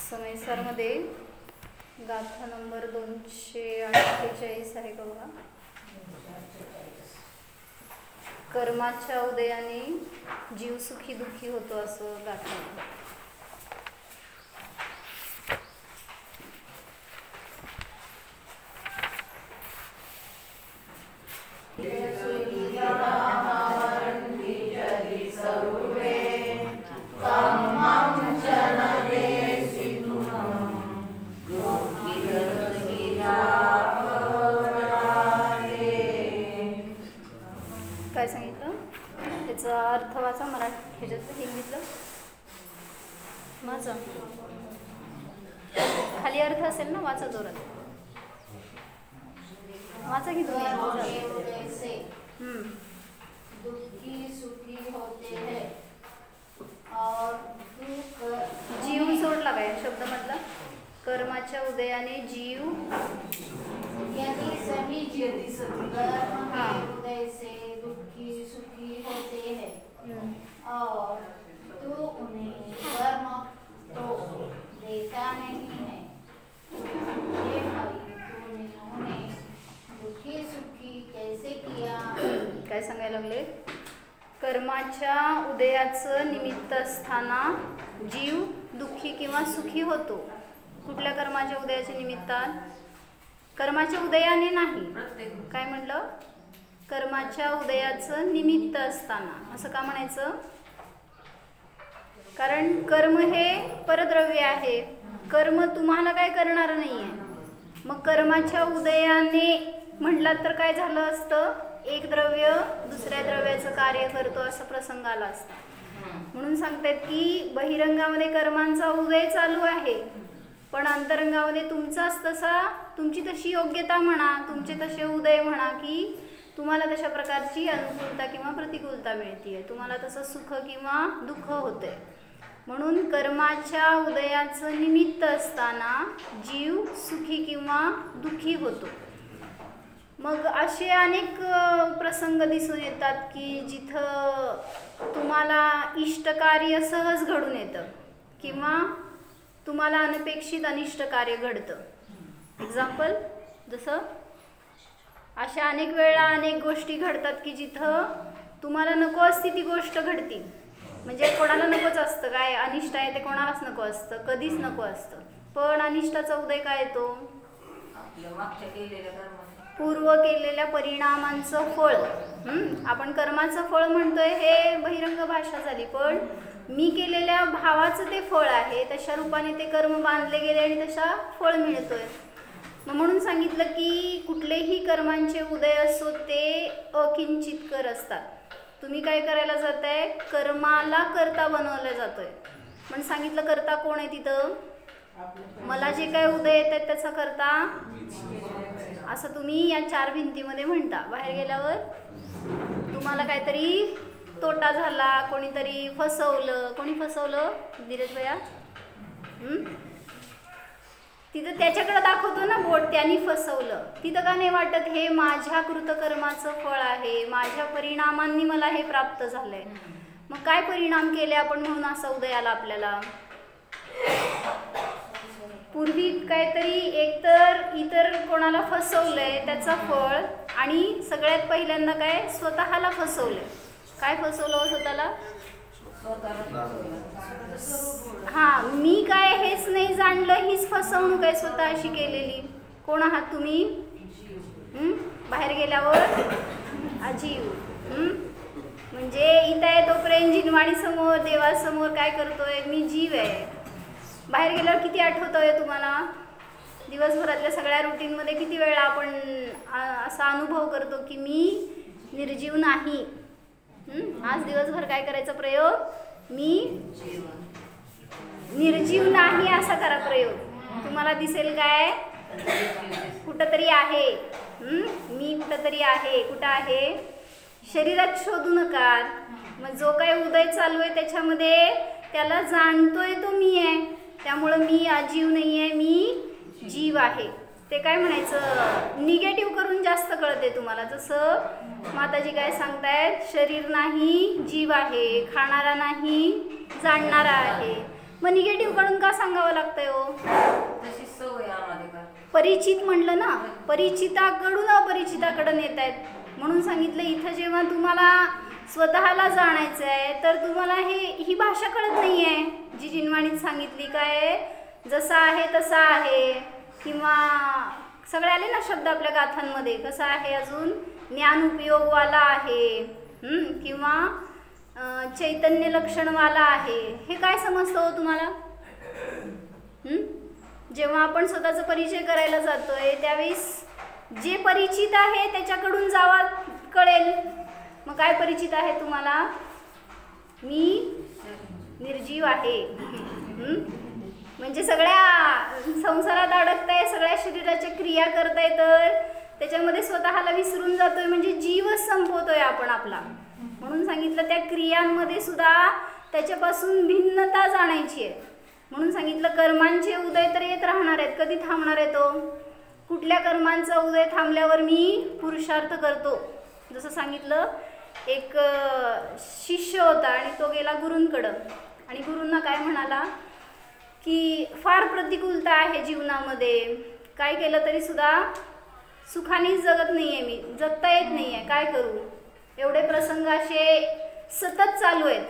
समयसारमध्ये गाथा नंबर 248 आहे बघा. कर्माच्या उदयाने जीव सुखी दुःखी होतो असं गाथा. काय सांगितलं त्याचा अर्थ वाचा मराठी ह्याच्यात हिंदीतलं माझं खाली अर्थ असेल ना, वाचा जोरात वाचा की तुम्ही. दुखी सुखी होते हैं और जीव सोडला काय शब्द मधला. कर्माच्या उदयाने जीव यदि सभी जीव कर्म के उदय से दुखी सुखी होते हैं और तू उन्हें कर्म तो देता नहीं है, ये भाई तूने उन्हें दुखी सुखी कैसे किया. काय सांगायला लागले. कर्माच्या उदयाचं निमित्त असताना जीव दुःखी किंवा सुखी होतो. कुठल्या कर्माच्या उदयाच्या निमित्तात? कर्माच्या उदयाने नाही. काय म्हटलं? कर्माच्या उदयाचं निमित्त असताना. असं का म्हणायचं? कारण कर्म हे परद्रव्य आहे. कर्म तुम्हाला काय करणार नाहीये. मग कर्माच्या उदयाने म्हटलात तर काय झालं असतं? एक द्रव्य दुसऱ्या द्रव्याचं कार्य करतो असा प्रसंग आला असता. म्हणून सांगतात की बहिरंगामध्ये कर्मांचा उदय चालू आहे, पण अंतरंगामध्ये तुमचाच तसा, तुमची तशी योग्यता म्हणा, तुमचे तसे उदय म्हणा की तुम्हाला तशा प्रकारची अनुकूलता किंवा प्रतिकूलता मिळतीये, तुम्हाला तसं सुख किंवा दुःख होते. म्हणून कर्माच्या उदयाचं निमित्त असताना जीव सुखी किंवा दुःखी होतो. मग असे अनेक प्रसंग दिसून येतात की जिथं तुम्हाला इष्ट कार्य सहज घडून येतं किंवा तुम्हाला अनपेक्षित अनिष्ट कार्य घडतं. एक्झाम्पल जसं अशा अनेक वेळा अनेक गोष्टी घडतात की जिथं तुम्हाला नको असती ती गोष्ट घडती. म्हणजे कोणाला नकोच असतं, काय अनिष्ट आहे ते कोणालाच नको असतं, कधीच नको असतं. पण अनिष्टाचा उदय काय येतो? पूर्व केलेल्या परिणामांचं फळ. आपण कर्माचं फळ म्हणतोय हे बहिरंग भाषा झाली, पण मी केलेल्या भावाचं ते फळ आहे. तशा रूपाने ते कर्म बांधले गेले आणि तशा फळ मिळतोय. म्हणून सांगितलं की कुठलेही कर्मांचे उदय असो ते अकिंचित कर असतात. तुम्ही काय करायला जाताय? कर्माला कर्ता बनवलं जातोय. म्हणून सांगितलं कर्ता कोण आहे तिथं? मला जे काय उदय येत आहेत त्याचा कर्ता असं तुम्ही या चार भिंतीमध्ये म्हणता. बाहेर गेल्यावर तुम्हाला काहीतरी तोटा झाला, कोणीतरी फसवलं. कोणी फसवलं? धीरज भैया. तिथं त्याच्याकडे दाखवतो ना बोट, त्यांनी फसवलं. तिथं का नाही वाटत हे माझ्या कृतकर्माचं फळ आहे, माझ्या परिणामांनी मला हे प्राप्त झालंय. मग काय परिणाम केले आपण म्हणून असा उदय आला आपल्याला? पूर्वी काहीतरी एकतर इतर कोणाला फसवलंय त्याचा फळ, आणि सगळ्यात पहिल्यांदा काय स्वतःला फसवलंय. काय फसवलं स्वतःला? हा, मी काय हेच नाही जाणलं, हीच फसवणूक आहे स्वतःशी केलेली. कोण आहात तुम्ही? बाहेर गेल्यावर अजीव. म्हणजे इथं आहे तोपर्यंत जिनवाणी समोर देवासमोर काय करतोय? मी जीव आहे. बाहेर गेल्यावर किती आठवतोय तुम्हाला? दिवसभरातल्या सगळ्या रुटीनमध्ये किती वेळा आपण असा अनुभव करतो की मी निर्जीव नाही. आज दिवसभर काय करायचा प्रयोग? मी निर्जीव नाही असा करा प्रयोग. तुम्हाला दिसेल काय? कुठंतरी आहे. मी कुठंतरी आहे. कुठं आहे? शरीरात शोधू नका. मग जो काय उदय चालू आहे त्याच्यामध्ये त्याला जाणतोय तो मी आहे. त्यामुळं मी अजीव नाही आहे, मी जीव आहे. ते काय म्हणायचं? निगेटिव्ह करून जास्त कळते तुम्हाला. जसं माताजी काय सांगतायत, शरीर नाही जीव आहे, खाणारा नाही जाणणारा आहे. मग निगेटिव्ह कडून का सांगावं लागतंय हो? तशी सवय आम्हाला का परिचित म्हणलं ना, परिचिताकडून अपरिचिताकडे नेत आहेत म्हणून सांगितलं. इथं जेव्हा तुम्हाला स्वतःला जाणायचं आहे तर तुम्हाला ही भाषा कळत नाही आहे जी जिनवाणीत सांगितली. काय जसा आहे तसा आहे, किंवा सगळे आले ना शब्द आपल्या गाथांमध्ये. कसा आहे, अजून ज्ञान उपयोगवाला आहे, किंवा चैतन्य लक्षणवाला आहे. हे काय समजतं हो तुम्हाला? जेव्हा आपण स्वतःचा परिचय करायला जातोय त्यावेळेस जे परिचित आहे त्याच्याकडून जावा कळेल. मग काय परिचित आहे तुम्हाला? मी निर्जीव आहे. म्हणजे सगळ्या संसारात अडकताय, सगळ्या शरीराच्या क्रिया करताय तर त्याच्यामध्ये स्वतःला विसरून जातोय, म्हणजे जीवच संपवतोय आपण आपला. म्हणून सांगितलं त्या क्रियांमध्ये सुद्धा त्याच्यापासून भिन्नता जाणायची आहे. म्हणून सांगितलं कर्मांचे उदय तर येत राहणार आहेत. कधी थांबणार आहे तो? कुठल्या कर्मांचा उदय थांबल्यावर मी पुरुषार्थ करतो. जसं सांगितलं एक शिष्य होता आणि तो गेला गुरूंकडं आणि गुरूंना काय म्हणाला की फार प्रतिकूलता आहे जीवनामध्ये, काय केलं तरी सुद्धा सुखानेच जगत नाही आहे, मी जगता येत नाही आहे, काय करू? एवढे प्रसंग असे सतत चालू आहेत,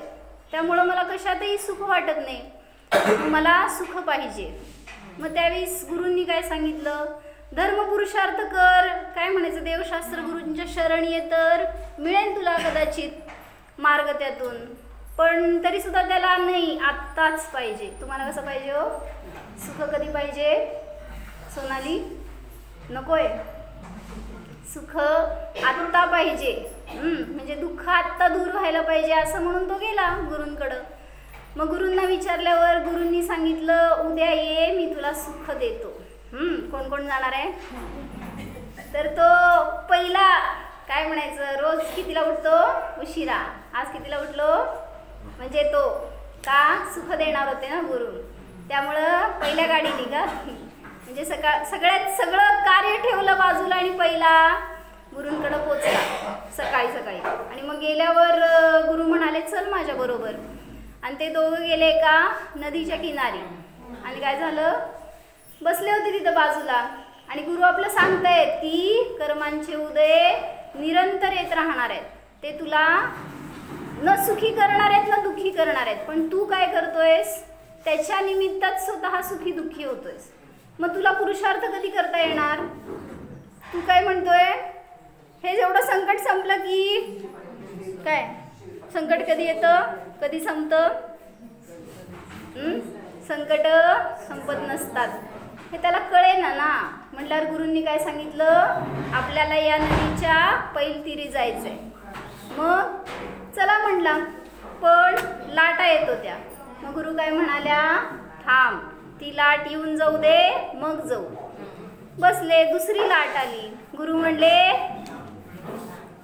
त्यामुळं मला कशातही सुख वाटत नाही, मला सुख पाहिजे. मग त्यावेळेस गुरूंनी काय सांगितलं? धर्म पुरुषार्थ कर. काय म्हणायचं? देवशास्त्र गुरूंच्या शरण ये तर मिळेल तुला कदाचित मार्ग त्यातून. पण तरी सुद्धा त्याला नाही, आत्ताच पाहिजे. तुम्हाला कसं पाहिजे हो? सुख कधी पाहिजे सोनाली? नकोय? सुख आत्ता पाहिजे. म्हणजे दुःख आत्ता दूर व्हायला पाहिजे असं म्हणून तो गेला गुरूंकडं. मग गुरूंना विचारल्यावर गुरूंनी सांगितलं उद्या ये, मी तुला सुख देतो. कोण कोण जाणार आहे? तर तो पहिला काय म्हणायचं, रोज कितीला उठतो? उशिरा. आज कितीला उठलो? म्हणजे तो का सुख देणार होते ना गुरु, त्यामुळं पहिल्या गाडीने का म्हणजे सगळं कार्य ठेवलं बाजूला आणि पहिला गुरूंकडे पोचला सकाळी सकाळी. आणि मग गेल्यावर गुरु म्हणाले चल माझ्या बरोबर. आणि ते दोघं गेले का नदीच्या किनारी. आणि काय झालं? बसले होते तिथं बाजूला आणि गुरु आपलं सांगतायत की कर्मांचे उदय निरंतर येत राहणार आहेत, ते तुला न सुखी करणार आहेत न दुःखी करणार आहेत, पण तू काय करतोयस? त्याच्या निमित्तात स्वतः सुखी दुःखी होतोयस. मग तुला पुरुषार्थ कधी करता येणार? तू काय म्हणतोय? हे जेवढं संकट संपलं की काय? संकट कधी येतं कधी संपतं? संकट संपत नसतात, हे त्याला कळेना ना. म्हटल्यावर गुरूंनी काय सांगितलं? आपल्याला या नदीच्या पैलतीरी जायचंय. मग चला म्हटला, पण लाटा येत होत्या. मग गुरु काय म्हणाल्या? थांब, ती लाट येऊन जाऊ दे मग जाऊ. बसले, दुसरी लाट आली. गुरु म्हणले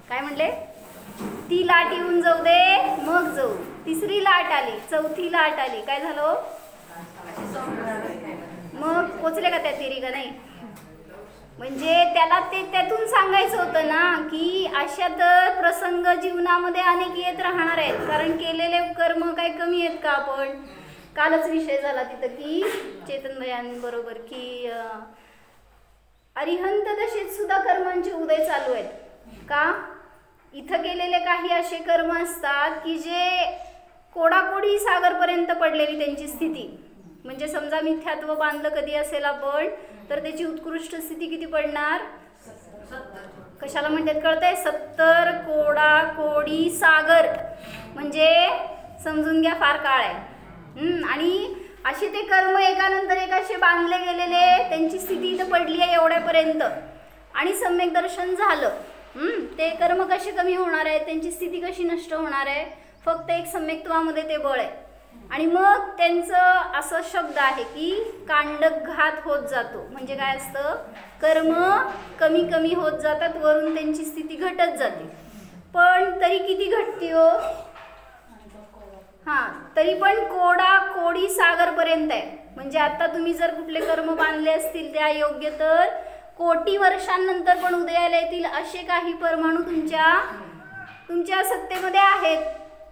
काय म्हणले? ती लाट येऊन जाऊ दे मग जाऊ. तिसरी लाट आली, चौथी लाट आली. काय झालं? मग पोचले का त्या तिरी का नाही? म्हणजे त्याला ते त्यातून सांगायचं होतं ना की अशा तर प्रसंग जीवनामध्ये अनेक येत राहणार आहेत, कारण केलेले कर्म काय कमी आहेत का? आपण कालच विषय झाला तिथं की चेतन भयांबरोबर की अरिहंत दशेत सुद्धा कर्मांचे उदय चालू आहेत का? इथं केलेले काही असे कर्म असतात की जे कोडाकोडी सागरपर्यंत पडलेली त्यांची स्थिती. म्हणजे समजा मिथ्यात्व बांधलं कधी असेल आपण तर त्याची उत्कृष्ट स्थिती किती पडणार? कशाला म्हणतात कळतंय? 70 कोडाकोडी सागर. म्हणजे समजून घ्या फार काळ आहे. आणि असे ते कर्म एकानंतर एक असे बांधले गेलेले, त्यांची स्थिती इथं पडली आहे एवढ्यापर्यंत. आणि सम्यक दर्शन झालं. ते कर्म कसे कमी होणार आहे, त्यांची स्थिती कशी नष्ट होणार आहे? फक्त एक सम्यक्त्वामध्ये ते बळ आहे. आणि मग त्यांचं असं शब्द आहे की कांडक घात होत जातो. म्हणजे काय असतं? कर्म कमी कमी होत जातात, वरून त्यांची स्थिती घटत जाते. पण तरी किती घटते हो? तरी पण कोडी सागरपर्यंत आहे. म्हणजे आता तुम्ही जर कुठले कर्म बांधले असतील त्या योग्य तर कोटी वर्षांनंतर पण उदयाला येतील असे काही परमाणू तुमच्या सत्तेमध्ये आहेत.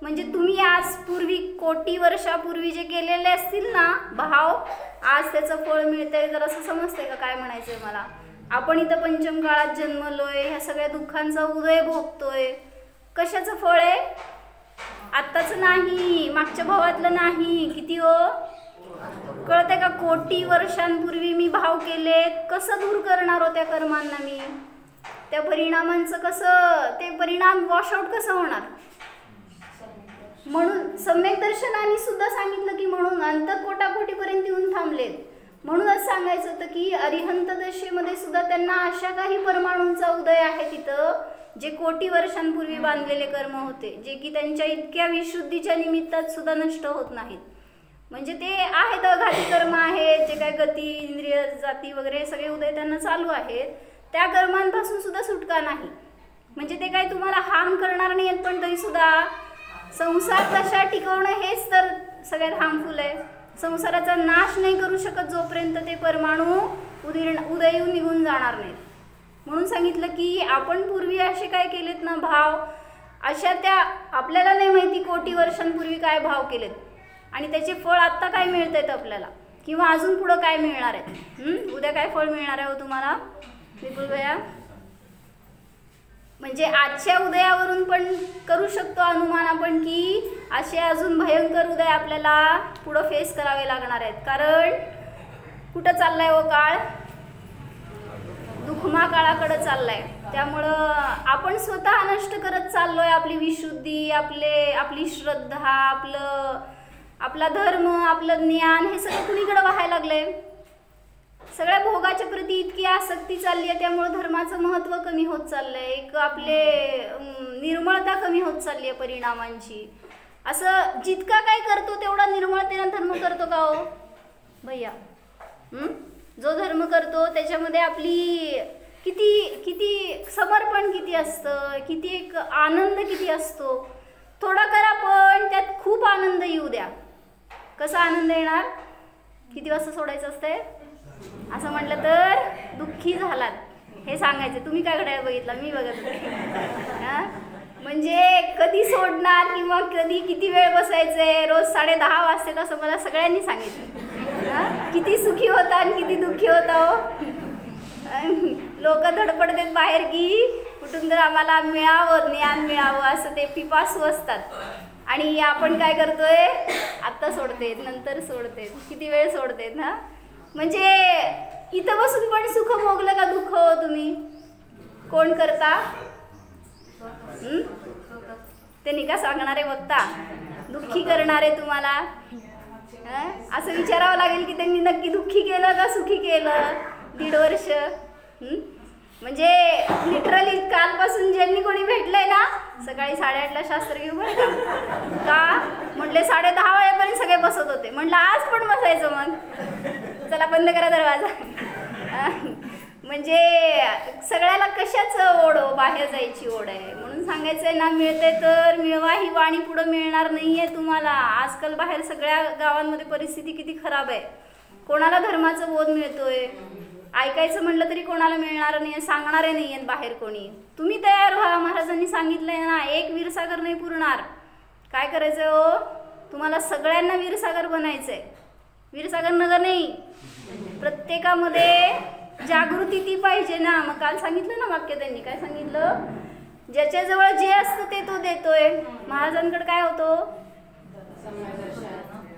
म्हणजे तुम्ही आज पूर्वी कोटी वर्षापूर्वी जे केलेले असतील ना भाव, आज त्याचं फळ मिळतंय. जर असं समजतंय का काय म्हणायचंय मला? आपण इथं पंचम काळात जन्मलोय, ह्या सगळ्या दुःखांचा उदय भोगतोय. कशाचं फळ आहे? आत्ताचं नाही, मागच्या भावातलं नाही. किती हो कळतंय का? कोटी वर्षांपूर्वी मी भाव केलेत. कसं दूर करणार हो त्या कर्मांना मी? त्या परिणामांचं कसं, ते परिणाम वॉशआउट कसं होणार? म्हणून सम्यक दर्शनाने सुद्धा सांगितलं की म्हणून अंतकोटाकोटीपर्यंत येऊन थांबलेत. म्हणूनच सांगायचं होतं की अरिहंत दशेमध्ये सुद्धा त्यांना अशा काही परमाणूंचा उदय आहे तिथं जे कोटी वर्षांपूर्वी बांधलेले कर्म होते, जे की त्यांच्या इतक्या विशुद्धीच्या निमित्तात सुद्धा नष्ट होत नाहीत. म्हणजे ते आहेत घाती कर्म आहेत, जे काय गती, इंद्रिय, जाती वगैरे सगळे उदय त्यांना चालू आहेत. त्या कर्मांपासून सुद्धा सुटका नाही. म्हणजे ते काय तुम्हाला हार्म करणार नाही आहेत, पण तरी सुद्धा संसार कशा टिकवणं हेच तर सगळ्यात हार्मफुल आहे. संसाराचा नाश नाही करू शकत जोपर्यंत ते परमाणू उदयून निघून जाणार नाहीत. म्हणून सांगितलं की आपण पूर्वी असे काय केलेत ना भाव, अशा त्या आपल्याला नाही माहिती कोटी वर्षांपूर्वी काय भाव केलेत आणि त्याचे फळ आत्ता काय मिळत आहेत आपल्याला, किंवा अजून पुढं काय मिळणार आहे. उद्या काय फळ मिळणार आहे हो तुम्हाला विपुल भैया? म्हणजे आजच्या उदयावरून पण करू शकतो अनुमान आपण की असे अजून भयंकर उदय आपल्याला पुढं फेस करावे लागणार आहेत. कारण कुठं चाललाय हो काळ? दुःखमा काळाकडे चाललाय. त्यामुळं आपण स्वतः नष्ट करत चाललोय आपली विशुद्धी, आपली श्रद्धा, आपला धर्म, आपलं ज्ञान, हे सगळं कुणीकडे व्हायला लागलंय? सगळ्या भोगाच्या प्रती इतकी आसक्ती चालली आहे, त्यामुळे धर्माचं महत्त्व कमी होत चाललंय. एक आपले निर्मळता कमी होत चालली आहे परिणामांची. असं जितका काय करतो तेवढा निर्मळतेनं धर्म करतो का हो भैया? जो धर्म करतो त्याच्यामध्ये आपली किती समर्पण किती असतं, किती एक आनंद किती असतो. थोडा करा पण त्यात खूप आनंद येऊ द्या. कसा आनंद येणार? किती वाजता सोडायचं असतंय? असं म्हटलं तर दुःखी झालात हे सांगायचं. तुम्ही काय घड्याळ बघितला? मी बघत होते. म्हणजे कधी सोडणार किंवा कधी किती वेळ बसायचंय, रोज 10:30 वाजते असं मला सगळ्यांनी सांगितलं. किती सुखी होता आणि किती दुःखी होता हो. लोक धडपडतात बाहेर की कुठून तर आम्हाला मिळावं, ज्ञान मिळावं असं ते पिपासू असतात. आणि आपण काय करतोय? आत्ता सोडते, नंतर सोडते, किती वेळ सोडते ना. म्हणजे इथं बसून पण सुख भोगलं का दुःख हो तुम्ही? कोण करता? ते नाही का सांगणारे बघता, दुःखी करणारे तुम्हाला. असं विचारावं लागेल की त्यांनी नक्की दुःखी केलं का सुखी केलं 1.5 वर्ष. म्हणजे लिटरली कालपासून ज्यांनी कोणी भेटलंय ना, सकाळी 8:30ला शास्त्र घेऊ बरं का म्हटले 10:30 वाजेपर्यंत सगळे बसत होते. म्हटलं आज पण बसायचं, मग चला बंद करा दरवाजा. म्हणजे सगळ्याला कशाच ओढ, बाहेर जायची ओढ आहे. म्हणून सांगायचंय ना, मिळते तर मिळवा, ही वाणी पुढं मिळणार नाहीये तुम्हाला. आजकाल बाहेर सगळ्या गावांमध्ये परिस्थिती किती खराब आहे. कोणाला धर्माचा बोध मिळतोय? ऐकायचं म्हटलं तरी कोणाला मिळणार नाही, सांगणारे नाही आहेत बाहेर कोणी. तुम्ही तयार व्हा. महाराजांनी सांगितलंय ना, एक वीरसागर नाही पुरणार. काय करायचंय हो? तुम्हाला सगळ्यांना वीरसागर बनायचंय. वीरसागर नगर नाही, प्रत्येकामध्ये जागृती ती पाहिजे ना. मग काल सांगितलं ना वाक्य, त्यांनी काय सांगितलं? ज्याच्याजवळ जे असतं ते तो देतोय. महाराजांकडे काय होतो?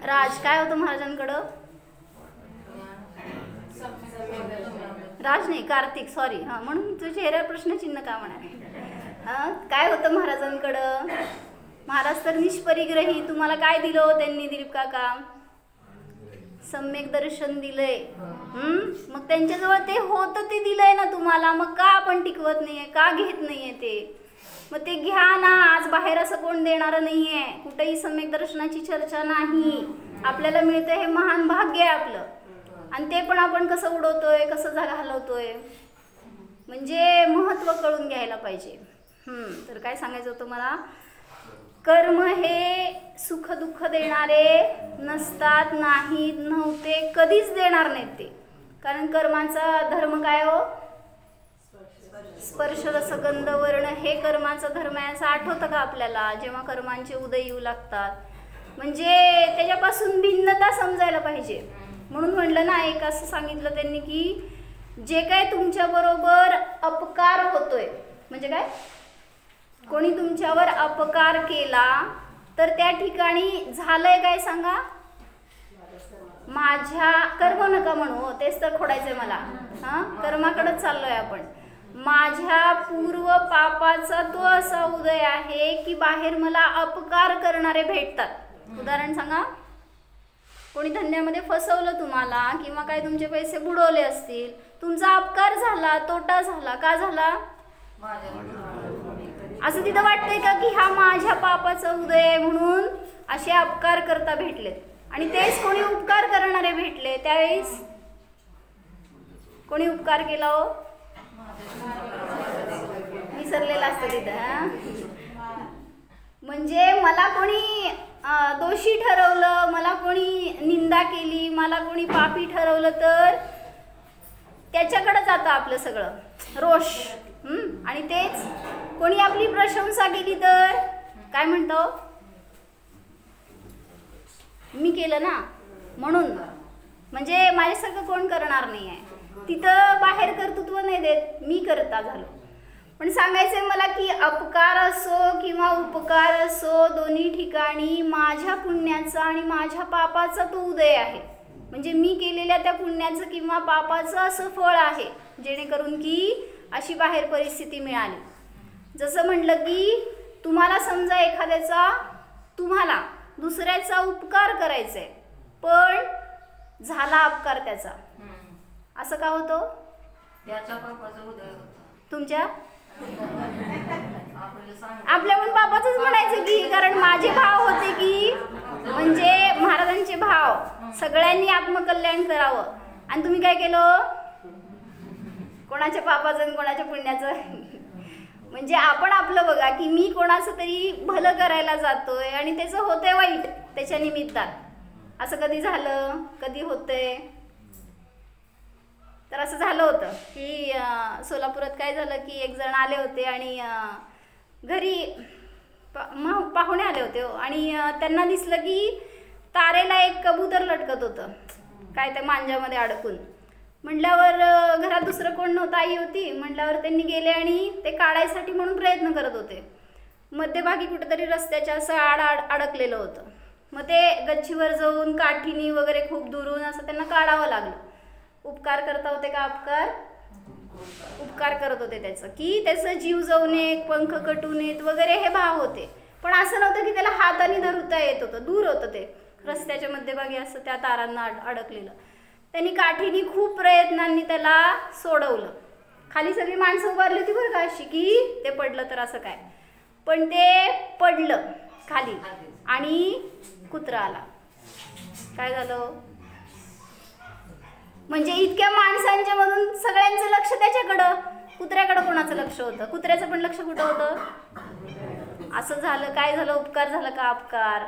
राज. काय होतं महाराजांकडं? राज नाही, कार्तिक, सॉरी. म्हणून तुझ्या चेहऱ्यावर प्रश्नचिन्ह का म्हणाले? काय होतं महाराजांकडं? महाराज तर निष्परिग्रही. तुम्हाला काय दिलं त्यांनी दिलीप काका? सम्यक दर्शन दिलंय. मग त्यांच्याजवळ ते होतं ते दिलंय ना तुम्हाला. मग का आपण टिकवत नाहीये? का घेत नाहीये ते? मग ते घ्या ना. आज बाहेर असं कोण देणारं नाहीये. कुठेही सम्यक दर्शनाची चर्चा नाही. आपल्याला मिळतं हे महान भाग्य आहे आपलं. आणि ते पण आपण कसं उडवतोय, कसं घालवतोय, म्हणजे महत्त्व कळून घ्यायला पाहिजे. तर काय सांगायचं होतं मला? कर्म हे सुख दुःख देणारे नसतात, नाहीत, नव्हते, कधीच देणार नाहीत ते. कारण कर्माचा धर्म काय हो? स्पर्श रस गंध वर्ण हे कर्माचा धर्म आहे असं आठवतं का आपल्याला जेव्हा कर्मांचे उदय येऊ लागतात? म्हणजे त्याच्यापासून भिन्नता समजायला पाहिजे. म्हणून म्हणलं ना, एक असं सांगितलं त्यांनी की जे काय तुमच्या बरोबर अपकार होतोय, म्हणजे काय, कोणी तुमच्यावर अपकार केला तर त्या ठिकाणी झालंय काय सांगा? माझ्या कर्म नका म्हणू, तेच तर खोडायचंय मला. कर्माकडेच चाललोय आपण. माझ्या पूर्व पापाचा तो असा उदय आहे की बाहेर मला अपकार करणारे भेटतात. उदाहरण सांगा. कोणी धंद्यामध्ये फसवलं तुम्हाला किंवा काय तुमचे पैसे बुडवले असतील, तुमचा अपकार झाला, तोटा झाला. का झाला? असं तिथं वाटतंय का की हा माझ्या पापाचा उदय आहे म्हणून असे अपकार करता भेटलेत? आणि तेच कोणी उपकार करणारे भेटले, त्यावेळेस कोणी उपकार केला हो? विसरलेला असतं तिथं. म्हणजे मला कोणी दोषी ठरवलं, मला कोणी निंदा केली, मला कोणी पापी ठरवलं तर त्याच्याकडे जातं आपलं सगळं रोष. आणि तेच कोणी आपली प्रशंसा केली तर काय म्हणतो? मी केलं ना म्हणून, म्हणजे माझ्यासारखं कोण करणार नाही आहे. तिथं बाहेर कर्तृत्व नाही देत, मी करता झालो. पण सांगायचंय मला की अपकार असो किंवा उपकार असो, दोन्ही ठिकाणी माझ्या पुण्याचा आणि माझ्या पापाचा तो उदय आहे. म्हणजे मी केलेल्या त्या पुण्याचं किंवा पापाचं असं फळ आहे, जेणेकरून की अशी बाहेर परिस्थिती मिळाली. जसं म्हटलं की तुम्हाला समजा एखाद्याचा, तुम्हाला दुसऱ्याचा उपकार करायचा आहे, पण झाला अपकार त्याचा, असं का होतं? त्याच्या पापाचा उदय होतो. तुमच्या आपल्या पण पापाचंच म्हणायचं की, कारण माझे भाव होते की, म्हणजे महाराजांचे भाव सगळ्यांनी आत्मकल्याण करावं, आणि तुम्ही काय केलं? कोणाच्या पापाचं आणि कोणाच्या पुण्याचं. म्हणजे आपण आपलं बघा की मी कोणाचं तरी भलं करायला जातोय आणि त्याचं होतंय वाईट त्याच्या निमित्तात. असं कधी झालं, कधी होतंय? तर असं झालं होतं की सोलापुरात काय झालं की एक जण आले होते आणि घरी पाहुणे आले होते आणि त्यांना दिसलं की तारेला एक कबूतर लटकत होतं काय त्या मांजामध्ये अडकून. म्हटल्यावर घरात दुसरं कोण नव्हतं, आई होती. म्हटल्यावर त्यांनी गेले आणि ते काढायसाठी म्हणून प्रयत्न करत होते. मध्यभागी कुठेतरी रस्त्याच्या असं अडकलेलं होतं. मग ते गच्चीवर जाऊन काठीनी वगैरे खूप दुरून असं त्यांना काढावं लागलं. उपकार करता होते का अपकार? उपकार करत होते त्याचं, की त्याचं जीव जाऊ नये, पंख कटू नयेत वगैरे हे भाव होते. पण असं नव्हतं की त्याला हाताने धरता येत होतं, दूर होतं ते रस्त्याच्या मध्यभागी असं त्या तारांना अडकलेलं. त्यांनी काठीनी खूप प्रयत्नांनी त्याला सोडवलं. खाली सगळी माणसं उभारली होती बरं का अशी की ते पडलं तर असं काय, पण ते पडलं खाली आणि कुत्रा आला. काय झालं? म्हणजे इतक्या माणसांच्या मधून सगळ्यांचं लक्ष त्याच्याकडं, कुत्र्याकडं कोणाचं लक्ष होतं? कुत्र्याचं पण लक्ष कुठं होतं? असं झालं. काय झालं? उपकार झाला का अपकार?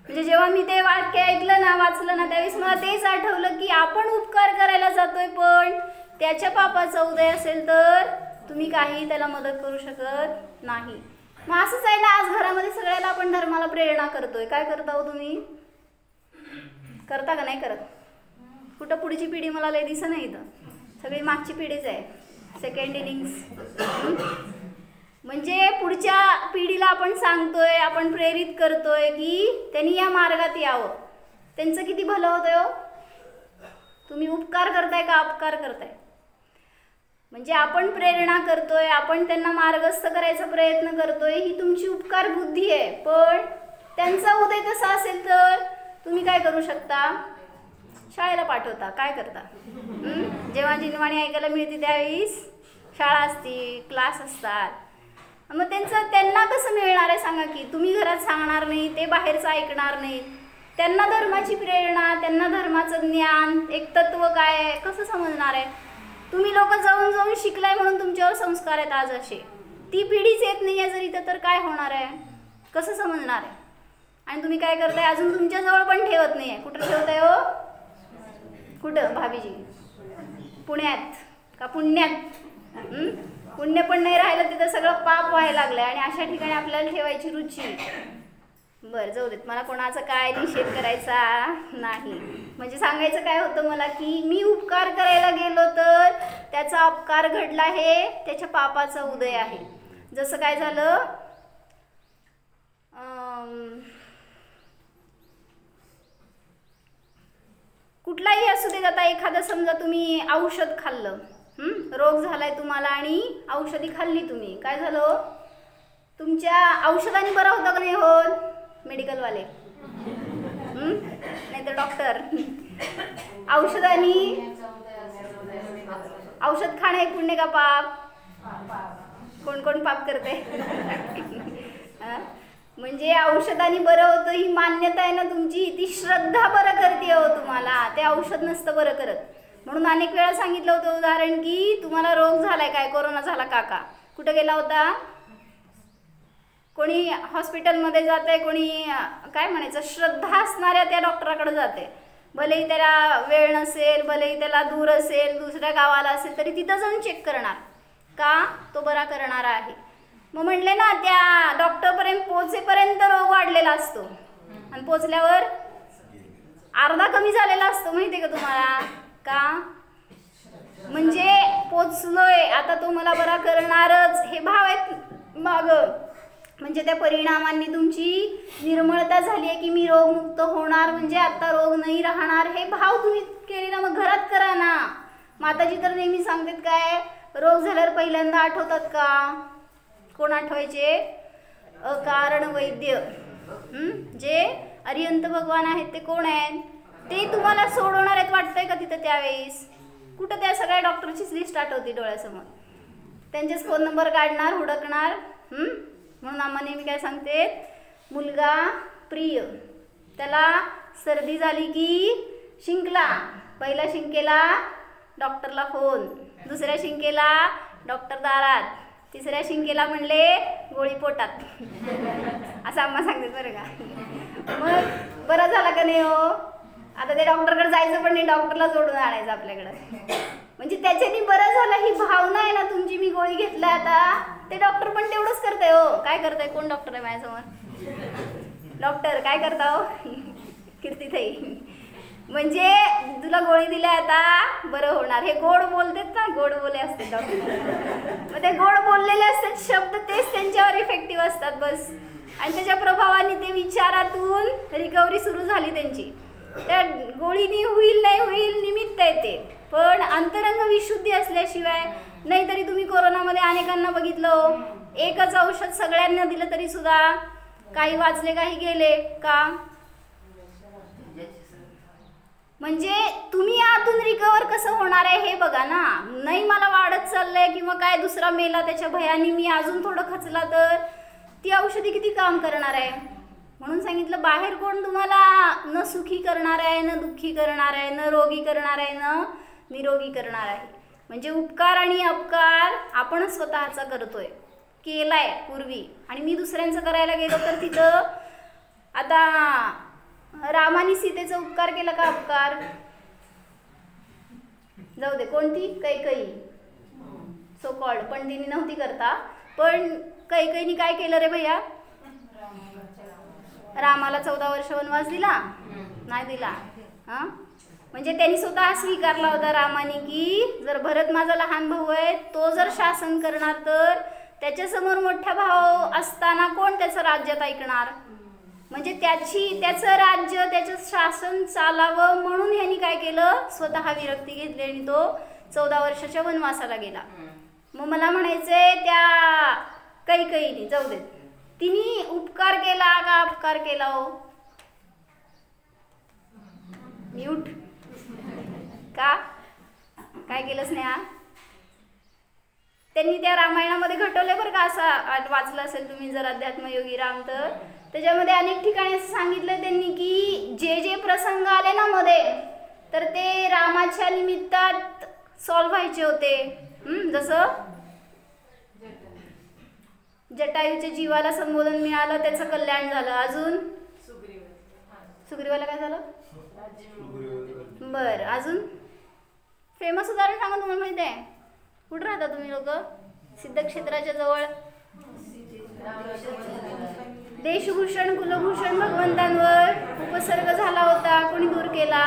म्हणजे जेव्हा मी ते वाक्य ऐकलं ना, वाचलं ना, त्यावेळेस मला तेच आठवलं की आपण उपकार करायला जातोय, पण त्याच्या पापाचा उदय असेल तर तुम्ही काही त्याला मदत करू शकत नाही. मग असंच आहे ना, आज घरामध्ये सगळ्याला आपण धर्माला प्रेरणा करतोय. काय करता हो तुम्ही? करता का नाही करत? कुठं पुढची पिढी मला लय दिसत नाही, इथं सगळी मागची पिढीच आहे, सेकंड इनिंग्स. म्हणजे पुढच्या पिढीला आपण सांगतोय, आपण प्रेरित करतोय की त्यांनी या मार्गात यावं. त्यांचं किती भलं होतंय हो? तुम्ही उपकार करताय का अपकार करताय? म्हणजे आपण प्रेरणा करतोय, आपण त्यांना मार्गस्थ करायचा प्रयत्न करतोय, ही तुमची उपकार बुद्धी आहे. पण त्यांचा उदय तसा असेल तर तुम्ही काय करू शकता? शाळेला पाठवता. काय करता? जेव्हा जिनवाणी ऐकायला मिळते त्यावेळेस शाळा असते, क्लास असतात. मग त्यांना कसं मिळणार आहे सांगा की? तुम्ही घरात सांगणार नाही, ते बाहेरचं ऐकणार नाही. त्यांना धर्माची प्रेरणा, त्यांना धर्माचं ज्ञान, एक तत्व काय आहे कसं समजणार आहे? तुम्ही लोक जाऊन जाऊन शिकलाय म्हणून तुमच्यावर संस्कार आहेत आज असे. ती पिढीच येत नाही आहे जर इथं, तर काय होणार आहे? कसं समजणार आहे? आणि तुम्ही काय करताय? अजून तुमच्याजवळ पण ठेवत नाही आहे. कुठं ठेवताय हो? कुठं भाभीजी? पुण्यात का पुण्यात? पुण्य पण नाही राहिलं, तिथं सगळं पाप व्हायला लागलंय आणि अशा ठिकाणी आपल्याला ठेवायची रुची. बरं जाऊ देत, मला कोणाचा काय निषेध करायचा नाही. म्हणजे सांगायचं काय होतं मला की मी उपकार करायला गेलो तर त्याचा अपकार घडला, हे त्याच्या पापाचा उदय आहे. जसं काय झालं, कुठलाही असू देत, आता एखादं समजा तुम्ही औषध खाल्लं, रोग झालाय तुम्हाला आणि औषधी खाल्ली तुम्ही, काय झालं, तुमच्या औषधाने बरा होता का नाही होत? मेडिकलवाले नाही तर डॉक्टर. औषध खाणं हे पुण्य का पाप? कोण कोण पाप करते? म्हणजे औषधाने बरं होतं ही मान्यता आहे ना तुमची, ती श्रद्धा बरं करते हो तुम्हाला, ते औषध नसतं बरं करत. म्हणून अनेक वेळा सांगितलं होतं उदाहरण की तुम्हाला रोग झालाय, काय कोरोना झाला, काका कुठं गेला होता? कोणी हॉस्पिटलमध्ये जाते, कोणी काय म्हणायचं श्रद्धा असणाऱ्या त्या डॉक्टराकडे जाते. भलेही त्याला वेळ नसेल, भलेही त्याला दूर असेल, दुसऱ्या गावाला असेल, तरी तिथं जाऊन चेक करणार का तो बरा करणारा आहे. मग म्हणले ना, त्या डॉक्टरपर्यंत पोहोचेपर्यंत रोग वाढलेला असतो आणि पोचल्यावर अर्धा कमी झालेला असतो. माहिती आहे का तुम्हाला? का म्हणजे पोचलोय आता तो मला बरा करणारच, हे भाव आहेत माग. म्हणजे त्या परिणामांनी तुमची निर्मळता झाली आहे की मी रोगमुक्त होणार, म्हणजे आता रोग नाही राहणार, हे भाव तुम्ही केले ना, मग घरात करा ना. माताजी तर नेहमी सांगतात काय, रोग झाल्यावर पहिल्यांदा आठवतात का? कोण आठवायचे? अकारण वैद्य. जे अरिहंत भगवान आहेत ते कोण आहेत? ते तुम्हाला सोडवणार आहेत. वाटतंय का तिथं त्यावेळेस? कुठं त्या सगळ्या डॉक्टरचीच लिस्ट आठवते डोळ्यासमोर, त्यांचेच फोन नंबर काढणार, हुडकणार. म्हणून आम्हा नेहमी काय सांगते, मुलगा प्रिय, त्याला सर्दी झाली की शिंकला, पहिल्या शिंकेला डॉक्टरला फोन, दुसऱ्या शिंकेला डॉक्टर दारात, तिसऱ्या शिंकेला म्हणले गोळी पोटात. असं आम्हा सांगते बरं का. मग बरं झाला का नाही हो? आता ते डॉक्टरकडे जायचं पण नाही, डॉक्टरला जोडून आणायचं आपल्याकडं. म्हणजे त्याच्यानी बरं झालं ही भावना आहे ना तुमची, मी गोळी घेतला आता, ते डॉक्टर पण तेवढंच करताय हो. काय करताय? कोण डॉक्टर आहे माझ्यासमोर? डॉक्टर काय करता हो? कीर्तीताई. म्हणजे तुला गोळी दिली आता बरं होणार, हे गोड बोलतात ना, गोड बोले असतात डॉक्टर. मग ते गोड बोललेले असतात शब्द, तेच त्यांच्यावर इफेक्टिव्ह असतात बस. आणि त्याच्या प्रभावाने ते विचारातून रिकव्हरी सुरू झाली त्यांची. त्या गोळीनी होईल नाही होईल निमित्त येते, पण अंतरंग विशुद्धी असल्याशिवाय नाही. तरी तुम्ही कोरोनामध्ये अनेकांना बघितलं, एकच औषध सगळ्यांना दिलं तरी सुद्धा काही वाचले काही गेले का? म्हणजे तुम्ही आतून रिकवर कसं होणार आहे हे बघा ना. नाही मला वाढत चाललंय किंवा काय दुसरा मेला त्याच्या भयाने मी अजून थोडं खचला तर ती औषधी किती काम करणार आहे? म्हणून सांगितलं, बाहेर कोण तुम्हाला न सुखी करणार आहे, न दुःखी करणार आहे, न रोगी करणार आहे, न निरोगी करणार आहे. म्हणजे उपकार आणि अपकार आपण स्वतःचा करतोय, केलाय पूर्वी, आणि मी दुसऱ्यांचं करायला गेलो तर तिथं आता रामाने सीतेचा उपकार केला का अपकार? जाऊ दे, कोणती? कैकई सो कॉल्ड, पण तिने नव्हती करता. पण कैकईने काय केलं रे भैया? रामाला 14 वर्ष वनवास दिला? नाही दिला. म्हणजे त्यांनी स्वतः स्वीकारला होता रामाने की जर भरत माझा लहान भाऊ आहे, तो जर शासन करणार तर त्याच्यासमोर मोठा भाऊ असताना कोण त्याचं राज्यात ऐकणार? म्हणजे त्याचं राज्य, त्याचं शासन चालावं म्हणून ह्यांनी काय केलं, स्वतः विरक्ती घेतली आणि तो 14 वर्षाच्या वनवासाला गेला. मग मला म्हणायचंय त्या कैकईने, जाऊ देत, तिने उपकार केला का अपकार केला हो? म्यूट का? काय केलंच नाही. त्यांनी त्या रामायणामध्ये घटवलंय बरं का, असं वाचलं असेल तुम्ही जर अध्यात्मयोगी राम, तर त्याच्यामध्ये अनेक ठिकाणी असं सांगितलं त्यांनी की जे जे प्रसंग आले ना मध्ये, तर ते रामाच्या निमित्तात सॉल्व्ह व्हायचे होते. जसं जटायूच्या जीवाला संबोधन मिळालं, त्याचं कल्याण झालं. अजून सुग्रीवाला काय झालं? बरं, अजून फेमस उदाहरण सांगा, तुम्हाला माहिती आहे? कुठं राहता तुम्ही लोक? सिद्धक्षेत्राच्या जवळ देशभूषण कुलभूषण भगवंतांवर उपसर्ग झाला होता, कोणी दूर केला?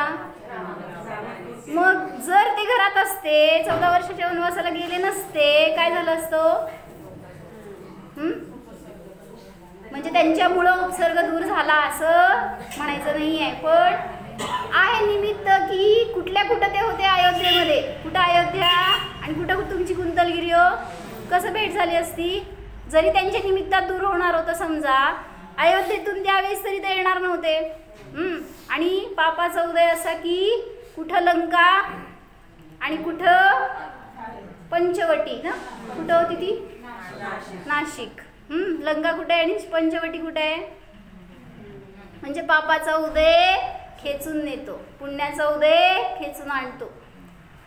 मग जर ते घरात असते, 14 वर्षाच्या वनवासाला गेले नसते, काय झालं असतं? म्हणजे त्यांच्यामुळं उपसर्ग दूर झाला असं म्हणायचं नाही आहे, पण आहे निमित्त की कुठं ते होते अयोध्येमध्ये. कुठं अयोध्या आणि कुठं तुमची कुंतलगिरी हो? कसं भेट झाली असती? जरी त्यांच्या निमित्तात दूर होणार होतं समजा, अयोध्येतून त्यावेळेस तरी ते येणार नव्हते. आणि पापाचा उदय असा की कुठं लंका आणि कुठं पंचवटी ना, कुठं होती ती? नाशिक. लंका कुठे आहे आणि पंचवटी कुठे आहे? म्हणजे पापाचा उदय खेचून नेतो, पुण्याचा उदय खेचून आणतो.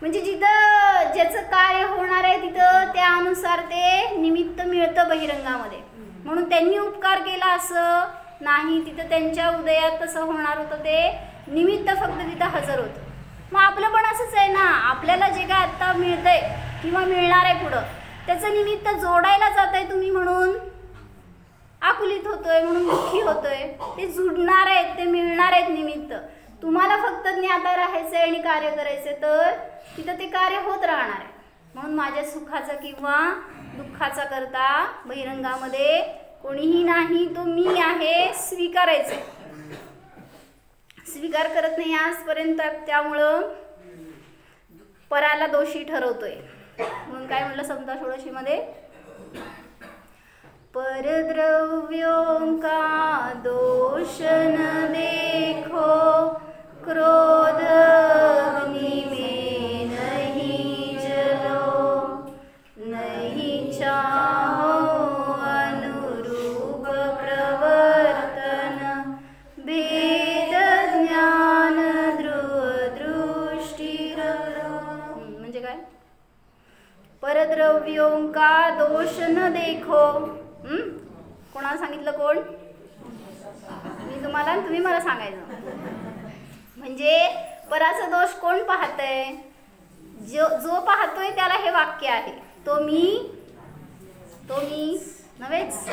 म्हणजे जिथं ज्याचं कार्य होणार आहे तिथं त्यानुसार ते निमित्त मिळतं बहिरंगामध्ये. म्हणून त्यांनी उपकार केला असं नाही, तिथं त्यांच्या उदयात तसं होणार होतं, ते निमित्त फक्त तिथं हजर होतं. मग आपलं पण असंच आहे ना, आपल्याला जे काय आत्ता मिळतंय किंवा मिळणार आहे पुढं, त्याचं निमित्त जोडायला जात आहे तुम्ही म्हणून आकुलित होतोय, म्हणून दुःखी होतोय. ते जुडणार आहेत, ते मिळणार आहेत निमित्त. तुम्हाला फक्त ज्ञाता राहायचं आहे आणि कार्य करायचं, तर तिथं ते कार्य होत राहणार आहे. म्हणून माझ्या सुखाचा किंवा दुःखाचा करता बहिरंगामध्ये कोणीही नाही, तो मी आहे, स्वीकारायचं. स्वीकार करत नाही आजपर्यंत, त्यामुळं पराला दोषी ठरवतोय. म्हणून काय म्हटलं समता षोडशीमध्ये? परद्रव्यों का दोष न देखो, क्रोध अग्नि में नहीं जलो, नहीं चाहो अनुरूप प्रवर्तन, भेद ज्ञान ध्रुव दृष्टिर. म्हणजे काय? परद्रव्यों का दोष न देखो. कोणाला सांगितलं? कोण? मी तुम्हाला, तुम्ही मला सांगायचं. म्हणजे पराचा दोष कोण पाहतंय? जो पाहतोय त्याला हे वाक्य आहे, तो मी नव्हेच,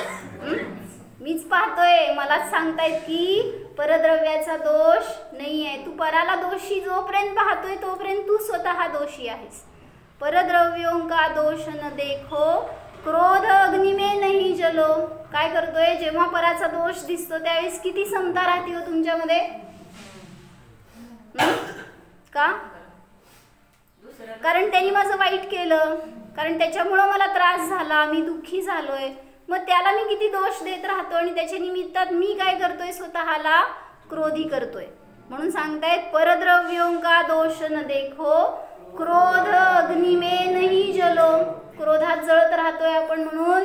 मीच पाहतोय. मलाच सांगतायत की परद्रव्याचा दोष नाही आहे. तू पराला दोषी जोपर्यंत पाहतोय तोपर्यंत तू स्वतः दोषी आहेस. परद्रव्यों का दोष न देखो, क्रोध अग्नि में नहीं जलो. काय करतोय? जेव्हा पराचा दोष दिसतो त्यावेळेस किती समता राहते हो तुमच्यामध्ये? का? कारण त्यांनी माझं वाईट केलं, कारण त्याच्यामुळं मला त्रास झाला, मी दुःखी झालोय. मग त्याला मी किती दोष देत राहतो आणि त्याच्या निमित्तात मी काय करतोय? स्वतःला क्रोधी करतोय. म्हणून सांगतायत परद्रव्यों का दोष न देखो, क्रोध अग्नि में नहीं जलो. क्रोधात जळत राहतोय आपण म्हणून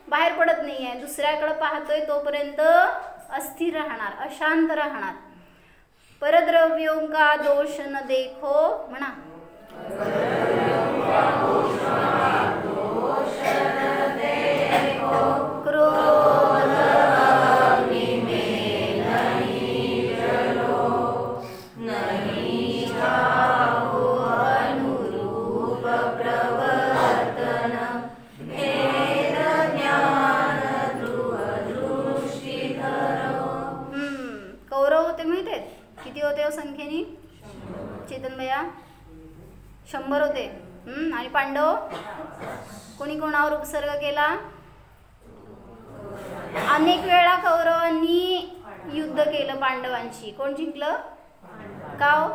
बाहेर पडत नाही आहे. दुसऱ्याकडे पाहतोय तोपर्यंत अस्थिर राहणार, अशांत राहणार. परद्रव्यों का दोष न देखो म्हणा. क्रोध अग्नि में नहीं जलो, नहीं चाहो अनुरूप प्रवर्तन, भेद ज्ञान ध्रुव दृष्टिधर. कौरव होते माहित आहेत किती होते हो संख्येने? चेतन भैया 100 होते. आणि पांडव कोणी कोणावर उपसर्ग केला? अनेक वेळा कौरवांनी युद्ध केलं पांडवांशी. कोण जिंकलं? का?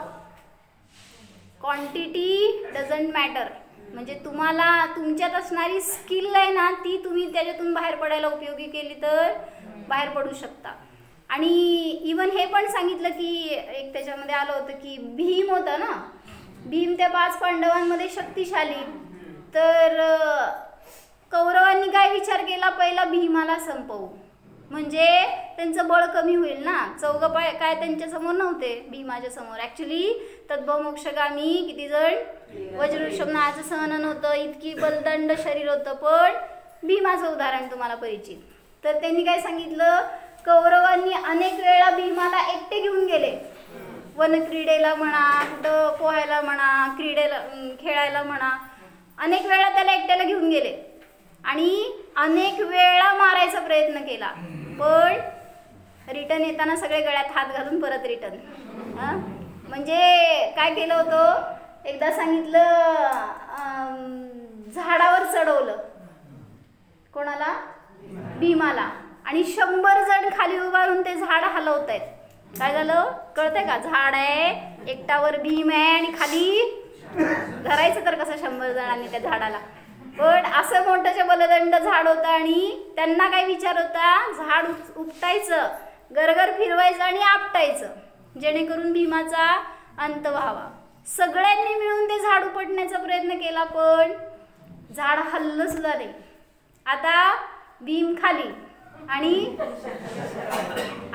Quantity doesn't matter. म्हणजे तुम्हाला तुमच्यात असणारी स्किल आहे ना, ती तुम्ही त्याच्यातून बाहेर पडायला उपयोगी केली तर बाहेर पडू शकता. आणि इवन हे पण सांगितलं की एक त्याच्यामध्ये आलं होतं की भीम होता ना, भीम त्या 5 पांडवांमध्ये शक्तिशाली. तर कौरवांनी काय विचार केला? पहिला भीमाला संपवू, म्हणजे त्यांचं बळ कमी होईल ना. 4 पाय काय त्यांच्या समोर नव्हते भीमाच्या समोर. ॲक्च्युली तद्भवमोक्षगामी किती जण? वज्रऋषभ नावाचं सहनन होतं, इतकी बलदंड शरीर होतं. पण भीमाचं उदाहरण तुम्हाला परिचित. तर त्यांनी काय सांगितलं? कौरवांनी अनेक वेळा भीमाला एकटे घेऊन गेले, वनक्रीडेला म्हणा, कुठं पोहायला म्हणा, क्रीडेला खेळायला म्हणा, अनेक वेळा त्याला एकट्याला घेऊन गेले. आणि अनेक वेळा मारायचा प्रयत्न केला, पण रिटर्न येताना सगळे गळ्यात हात घालून परत रिटर्न. म्हणजे काय केलं होतं, एकदा सांगितलं झाडावर चढवलं कोणाला, भीमाला, आणि 100 जण खाली उभारून ते झाड हलवत आहेत. काय झालं कळतंय का, झाड आहे, एकटावर भीम आहे आणि खाली धरायचं तर कसं 100 जणांनी त्या झाडाला. पण असं मोठं बलदंड झाड होतं आणि त्यांना काय विचार होता, झाड उपटायचं, गरगर फिरवायचं आणि आपटायचं जेणेकरून भीमाचा अंत व्हावा. सगळ्यांनी मिळून ते झाड उपटण्याचा प्रयत्न केला, पण झाड हललं सुद्धा नाही. आता भीम खाली आणि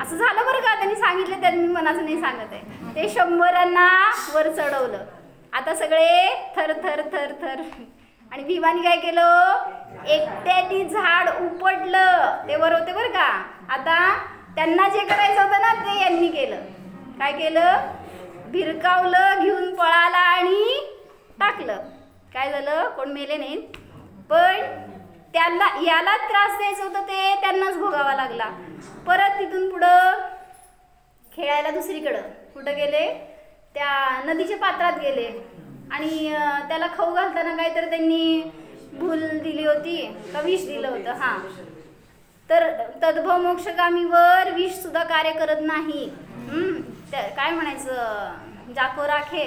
असं झालं बरं का, त्यांनी सांगितलं, त्यांनी मनाचं नाही सांगत आहे, ते 100 वर चढवलं. आता सगळे थर थर थर थर, आणि भीमाने काय केलं, एकट्याने झाड उपटलं. ते वर होते बरं का. आता त्यांना जे करायचं होतं ना ते यांनी केलं. काय केलं, भिरकावलं, घेऊन पळाला आणि टाकलं. काय झालं, कोण मेले नाहीत, पण त्याला याला त्रास द्यायचं होतं ते त्यांनाच भोगावा लागला. परत तिथून पुढं खेळायला दुसरीकडं कुठं गेले, त्या नदीच्या पात्रात गेले आणि त्याला खाऊ घालताना काहीतरी त्यांनी भूल दिली होती का विष दिलं होतं. हां, तर तद्भव मोक्षगामीवर विष सुद्धा कार्य करत नाही. काय म्हणायचं, जाको राखे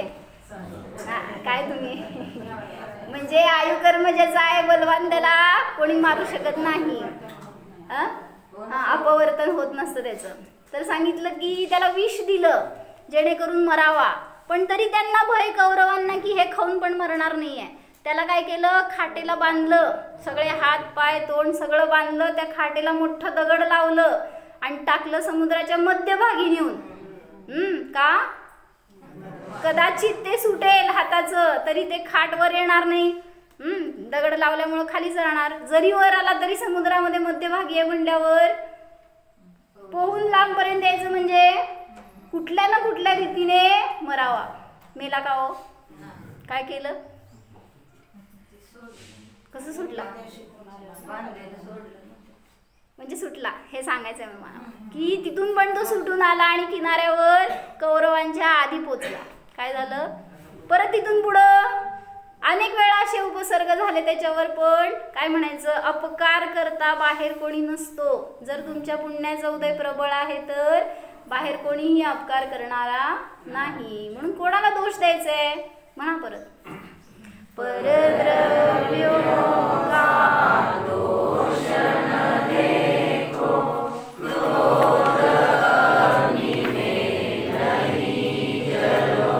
काय तुम्ही म्हणजे आयुकर्म ज्याचा आहे बलवान त्याला कोणी मारू शकत नाही. अपवर्तन होत नसतं त्याचं. तर सांगितलं की त्याला विष दिलं जेणेकरून मरावा, पण तरी त्यांना भय कौरवांना की हे खाऊन पण मरणार नाहीये. त्याला काय केलं, खाटेला बांधलं, सगळे हात पाय तोंड सगळं बांधलं, त्या खाटेला मोठं दगड लावलं आणि टाकलं समुद्राच्या मध्यभागी नेऊन. का, कदाचित ते सुटेल हाताचं तरी ते खाटवर येणार नाही. दगड लावल्यामुळं खालीच राहणार. जरी वर आला तरी समुद्रामध्ये मध्यभागी आहे म्हणल्यावर पोहून लांबपर्यंत यायचं, म्हणजे कुठल्या ना कुठल्या रीतीने मरावा. मेला का हो, काय केलं, कसं सुटला, म्हणजे सुटला हे सांगायचं आहे मला, की तिथून पण तो सुटून आला आणि किनाऱ्यावर कौरवांच्या आधी पोचला. काय झालं, परत तिथून पुढं अनेक वेळा असे उपसर्ग झाले त्याच्यावर, पण काय म्हणायचं, अपकार करता बाहेर कोणी नसतो. जर तुमच्या पुण्याचं उदय प्रबळ आहे तर बाहेर कोणीही अपकार करणारा नाही. म्हणून कोणाला दोष द्यायचा आहे म्हणा परत, परद्रव्यो का दोष न देखो, क्रोध नहीं जलो,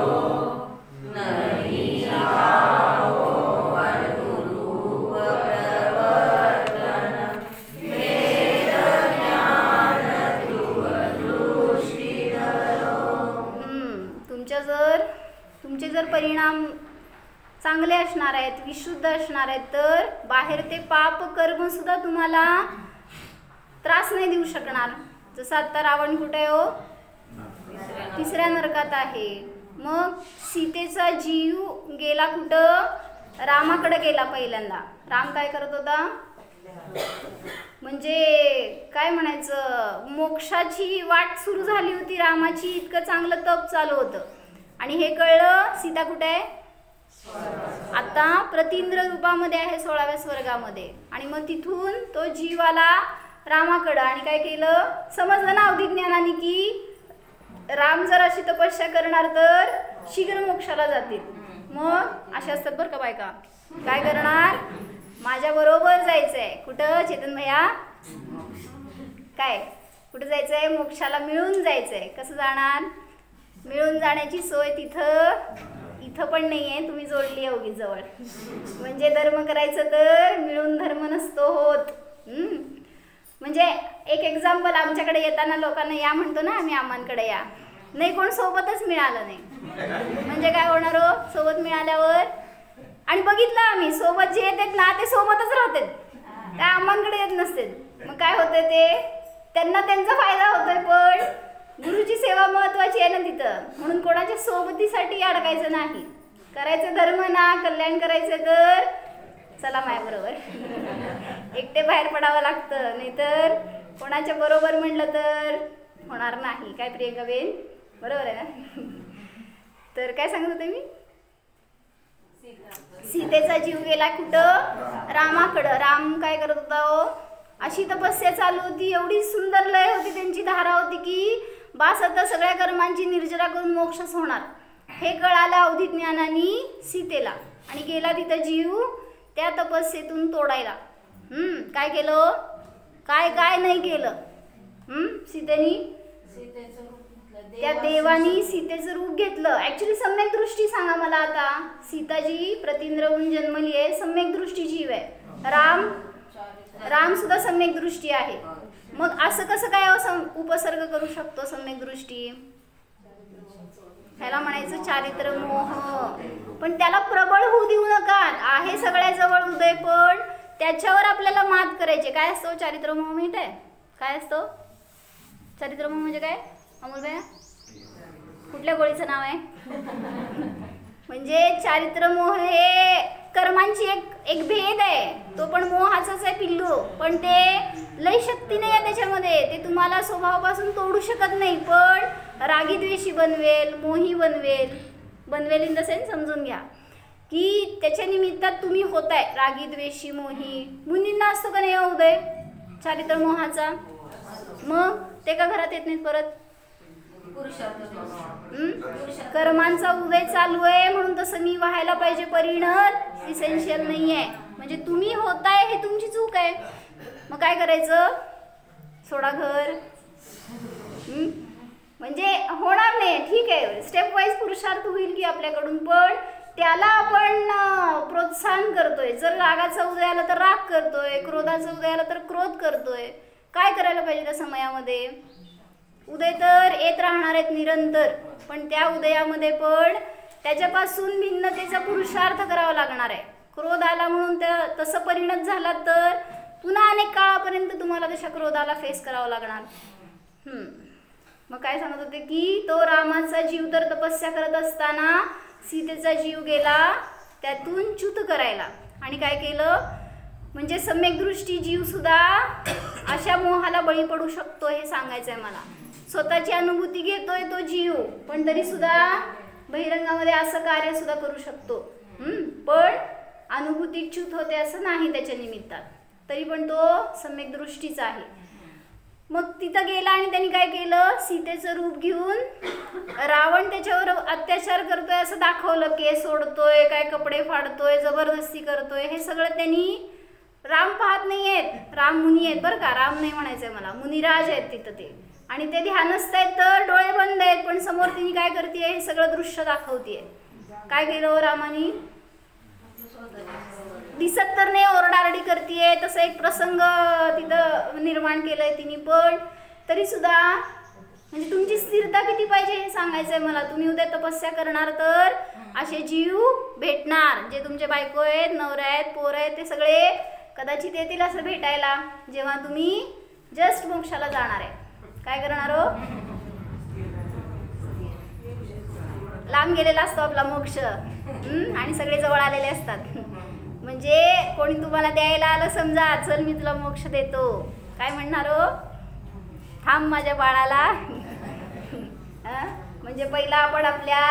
नहीं आओ अनुरूप प्रवर्तन, वेद ज्ञान दृष्टि धरो. तुमचे जर परिणाम चांगले असणार आहेत, विशुद्ध असणार आहेत, तर बाहेर ते पाप कर्म सुद्धा तुम्हाला त्रास नाही देऊ शकणार. जसं आता रावण कुठे हो, 3ऱ्या नरकात आहे. मग सीतेचा जीव गेला कुठं, रामाकडे गेला पहिल्यांदा. राम काय करत होता, म्हणजे काय म्हणायचं, मोक्षाची वाट सुरू झाली होती रामाची, इतकं चांगलं तप चालू होतं. आणि हे कळलं, सीता कुठे आहे आता, प्रतींद्र रूपामध्ये आहे 16व्या स्वर्गामध्ये. आणि मग तिथून तो जीव आला रामाकडं आणि काय केलं, समजलं ना अवधिज्ञानाने की राम जर अशी तपस्या करणार तर शीघ्र मोक्षाला जातील. मग अशा असतात बरं का बायका, काय करणार, माझ्या बरोबर जायचंय कुठं, चेतन भैया काय कुठं जायचंय, मोक्षाला मिळून जायचंय. कसं जाणार, मिळून जाण्याची सोय इथं पण नाही आहे, तुम्ही जोडली आहे उगीच जवळ. म्हणजे धर्म करायचं तर मिळून धर्म नसतो होत. म्हणजे एक एक्झाम्पल, आमच्याकडे येताना लोकांना या म्हणतो ना आम्ही, आम्हांकडे या, नाही कोण सोबतच मिळालं नाही म्हणजे काय होणार हो, सोबत मिळाल्यावर. आणि बघितलं आम्ही, सोबत जे येतात ना ते सोबतच राहतात, त्या आम्हांकडे येत नसते. मग काय होतंय, ते त्यांना त्यांचा फायदा होतोय, पण गुरुची सेवा महत्वाची आहे ना तिथं. म्हणून कोणाच्या सोबतीसाठी अडकायचं नाही, करायचं धर्म ना, कल्याण करायचं तर चला माझ्या बरोबर. एकटे बाहेर पडावं लागतं, नाहीतर कोणाच्या बरोबर म्हणलं तर होणार नाही. काय प्रियंका बेन, बरोबर आहे ना? तर काय सांगत होते मी? सीतेचा जीव गेला कुठं? रामाकडं. राम काय करत होता हो? अशी तपस्या चालू होती, एवढी सुंदर लय होती, त्यांची धारा होती की बास आता सगळ्या कर्मांची निर्जरा करून मोक्षच होणार. हे कळालं अवधी ज्ञानाने सीतेला, आणि गेला तिथं जीव त्या तपस्येतून तोडायला. काय केलं? काय काय नाही केलं सीतेनी? त्या देवानी सीतेचं रूप घेतलं. ऍक्च्युली सम्यक दृष्टी सांगा मला आता. सीता जी प्रतींद्रहून जन्मली आहे, सम्यक दृष्टी जीव आहे. राम सुद्धा सम्यक दृष्टी आहे. मग असं कसं काय उपसर्ग करू शकतो सम्यक दृष्टी? ह्याला म्हणायचं चारित्र मोह. पण त्याला प्रबळ होऊ देऊ नका. आहे सगळ्या जवळ उदय, पण त्याच्यावर आपल्याला मात करायचे. काय असतो चारित्र मोह माहित आहे? काय असतो चारित्र मोह म्हणजे काय अमोल भैया? कुठल्या गोळीचं नाव आहे? म्हणजे चारित्र मोह हे कर्मांची एक भेद आहे. तो पण मोहाचाच आहे पिल्लू, पण ते लय शक्ती नाही आहे त्याच्यामध्ये. ते तुम्हाला स्वभावापासून तोडू शकत नाही, पण रागीद्वेषी बनवेल, मोही बनवेल इन द सेन्स समजून घ्या की त्याच्या निमित्तात तुम्ही होताय रागीद्वेषी मोही. मुनींना असतो का नाही उदय चारित्र मोहाचा? मग ते का घरात येत नाहीत परत? कर्मांचा उदय चालू आहे म्हणून तसं मी व्हायला पाहिजे परिणत इसेन्शियल नाही आहे. म्हणजे तुम्ही होताय हे तुमची चूक आहे. मग काय करायचं? सोडा घर. म्हणजे होणार नाही. ठीक आहे, स्टेप वाईज पुरुषार्थ होईल की आपल्याकडून, पण त्याला आपण प्रोत्साहन करतोय. जर रागाचा उदय आला तर राग करतोय, क्रोधाचा उदय आला तर क्रोध करतोय. काय करायला पाहिजे त्या समयामध्ये? उदय तर येत राहणार आहेत निरंतर, पण त्या उदयामध्ये पण त्याच्यापासून भिन्नतेचा पुरुषार्थ करावा लागणार आहे. क्रोध आला म्हणून तसं परिणत झाला तर पुन्हा अनेक काळापर्यंत तुम्हाला तशा क्रोधाला फेस करावं लागणार. मग काय सांगत होते की तो रामाचा जीव तर तपस्या करत असताना सीतेचा जीव गेला त्यातून च्युत करायला. आणि काय केलं? म्हणजे सम्यक दृष्टी जीव सुद्धा अशा मोहाला बळी पडू शकतो हे सांगायचं आहे मला. स्वतःची अनुभूती घेतोय तो जीव, पण तरी सुद्धा बहिरंगामध्ये असं कार्य सुद्धा करू शकतो. पण अनुभूती च्युत होते असं नाही त्याच्या निमित्तात, तरी पण तो सम्यक दृष्टीचा आहे. मग तिथं गेला आणि त्यांनी काय केलं? सीतेचं रूप घेऊन रावण त्याच्यावर अत्याचार करतोय असं दाखवलं. केस सोडतोय, काय कपडे फाडतोय, जबरदस्ती करतोय. हे सगळं त्यांनी राम पाहत नाही आहेत. राम मुनी आहेत बरं का, राम नाही म्हणायचंय मला, मुनिराज आहेत तिथं ते. आणि ते ध्यानस्थ आहेत तर डोळे बंद आहेत, पण समोर तिने काय करते हे सगळं दृश्य दाखवतीये. काय केलं रामानी? दिसत तर नाही, ओरडारडी करतीये, तसं एक प्रसंग तिथं निर्माण केलंय तिने. पण तरी सुद्धा म्हणजे तुमची स्थिरता किती पाहिजे हे सांगायचंय मला. तुम्ही उद्या तपस्या करणार तर असे जीव भेटणार, जे तुमचे बायको आहेत, नवरे आहेत, पोर आहेत, ते सगळे कदाचित येतील असं भेटायला जेव्हा तुम्ही जस्ट मोक्षाला जाणार आहे. काय करणार हो? लांब गेलेला असतो आपला मोक्ष, आणि सगळे जवळ आलेले असतात. म्हणजे कोणी तुम्हाला द्यायला आलं समजा, चल मी तुला मोक्ष देतो, काय म्हणणार हो? थांब माझ्या बाळाला. म्हणजे पहिला आपण आपल्या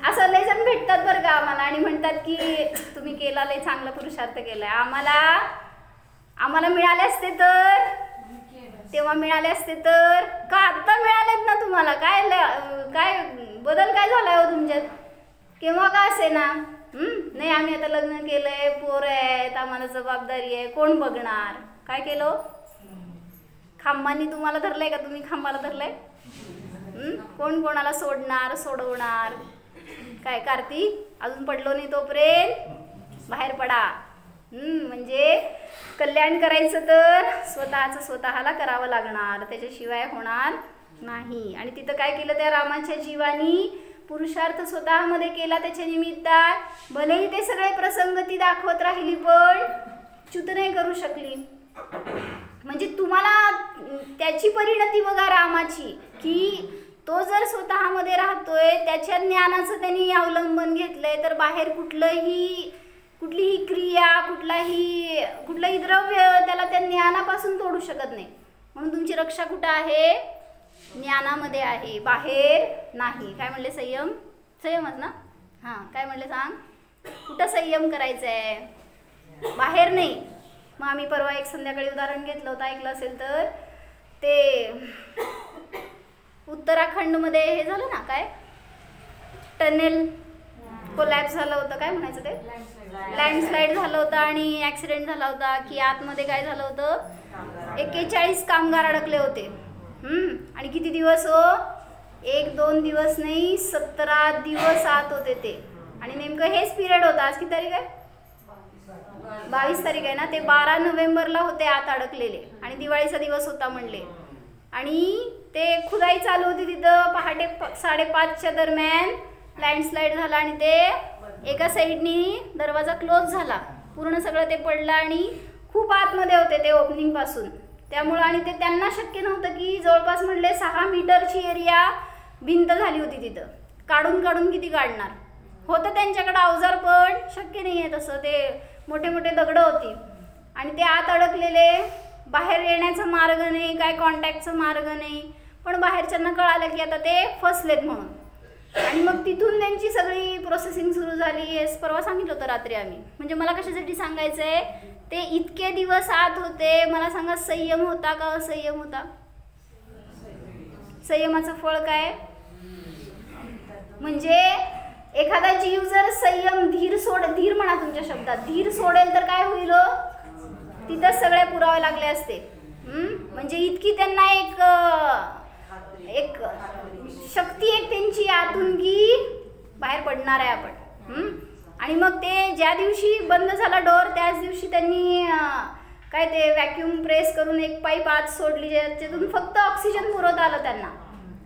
असं लय जण भेटतात बरं का आम्हाला, आणि म्हणतात की तुम्ही केला लय चांगला पुरुषार्थ केलाय. आम्हाला मिळाले असते तर, तेव्हा मिळाले असते तर, का आत्ता मिळालेत ना तुम्हाला? काय बदल काय झालाय हो तुमच्यात? केव्हा का असे ना? नाही आम्ही आता लग्न केलंय, पोरं आहेत, आम्हाला जबाबदारी आहे, कोण बघणार? काय केलं? खांबांनी तुम्हाला धरलंय का? तुम्ही खांबाला धरलंय? कोण कोणाला सोडणार, सोडवणार? काय कार्तिक अजून पडलो नाही तोपर्यंत बाहेर पडा. म्हणजे कल्याण करायचं तर स्वतःला करावं लागणार, त्याच्याशिवाय होणार नाही. आणि तिथं काय केलं त्या रामाच्या जीवानी? पुरुषार्थ स्वतःमध्ये केला त्याच्या निमित्तात. भलेही ते सगळे प्रसंग ती दाखवत राहिली, पण च्युत नाही करू शकली. म्हणजे तुम्हाला त्याची परिणती बघा रामाची, की तो जर स्वतःमध्ये राहतोय, त्याच्या ज्ञानाचं त्यांनी अवलंबन घेतलंय, तर बाहेर कुठलीही क्रिया कुठलंही द्रव्य त्याला त्या ज्ञानापासून तोडू शकत नाही. म्हणून तुमची रक्षा कुठं आहे? ज्ञानामध्ये आहे, बाहेर नाही. काय म्हणले? संयमच ना. हां, काय म्हणले सांग? कुठं संयम करायचा आहे? बाहेर नाही. मग आम्ही परवा एक संध्याकाळी उदाहरण घेतलं होतं, ऐकलं असेल तर, ते उत्तराखंडमध्ये हे झालं ना, काय टनेल कोलॅप्स झालं होतं, काय म्हणायचं ते, लँडस्लाईड झालं होतं आणि ॲक्सिडेंट झाला होता की आतमध्ये काय झालं होतं, 41 कामगार अडकले होते. आणि किती दिवस हो? 1-2 दिवस नाही, 17 दिवस आत होते ते. आणि नेमकं हेच पिरियड होता. आज किती तारीख आहे? 22 तारीख आहे ना. ते 12 नोव्हेंबरला होते आत अडकलेले आणि दिवाळीचा दिवस होता म्हणले. आणि ते खुदाई चालू होती तिथं. पहाटे 5:30च्या दरम्यान लँडस्लाईड झाला आणि ते एका साईडनी दरवाजा क्लोज झाला, पूर्ण सगळं ते पडलं आणि खूप आतमध्ये होते ते ओपनिंगपासून. त्यामुळं आणि ते त्यांना शक्य नव्हतं की जवळपास म्हणले 6 मीटरची एरिया भिंत झाली होती तिथं. काढून किती काढणार होतं त्यांच्याकडं अवजार, पण शक्य नाही आहे तसं. ते मोठे मोठे दगडं होती आणि ते आत अडकलेले. बाहेर येण्याचा मार्ग नाही, काय कॉन्टॅक्टचा मार्ग नाही. पण बाहेरच्यांना कळालं की आता ते फसलेत म्हणून. आणि मग तिथून त्यांची सगळी प्रोसेसिंग सुरू झाली. हेच परवा सांगितलं होतं रात्री आम्ही. म्हणजे मला कशासाठी सांगायचं आहे, ते इतके दिवस आत होते. मला सांगा, संयम होता का असंयम होता? संयमाचं फळ काय? म्हणजे एखादा जीव जर संयम, धीर म्हणा तुमच्या शब्दात, धीर सोडेल तर काय होईल? तिथंच सगळे पुरावे लागले असते. म्हणजे इतकी त्यांना एक शक्ती एक त्यांची आतून की बाहेर पडणार आहे आपण. आणि मग ते ज्या दिवशी बंद झाला डोर, त्याच दिवशी त्यांनी काय ते व्हॅक्यूम प्रेस करून एक पाईप आत सोडली, ज्याच्यातून फक्त ऑक्सिजन पुरवता आलं त्यांना.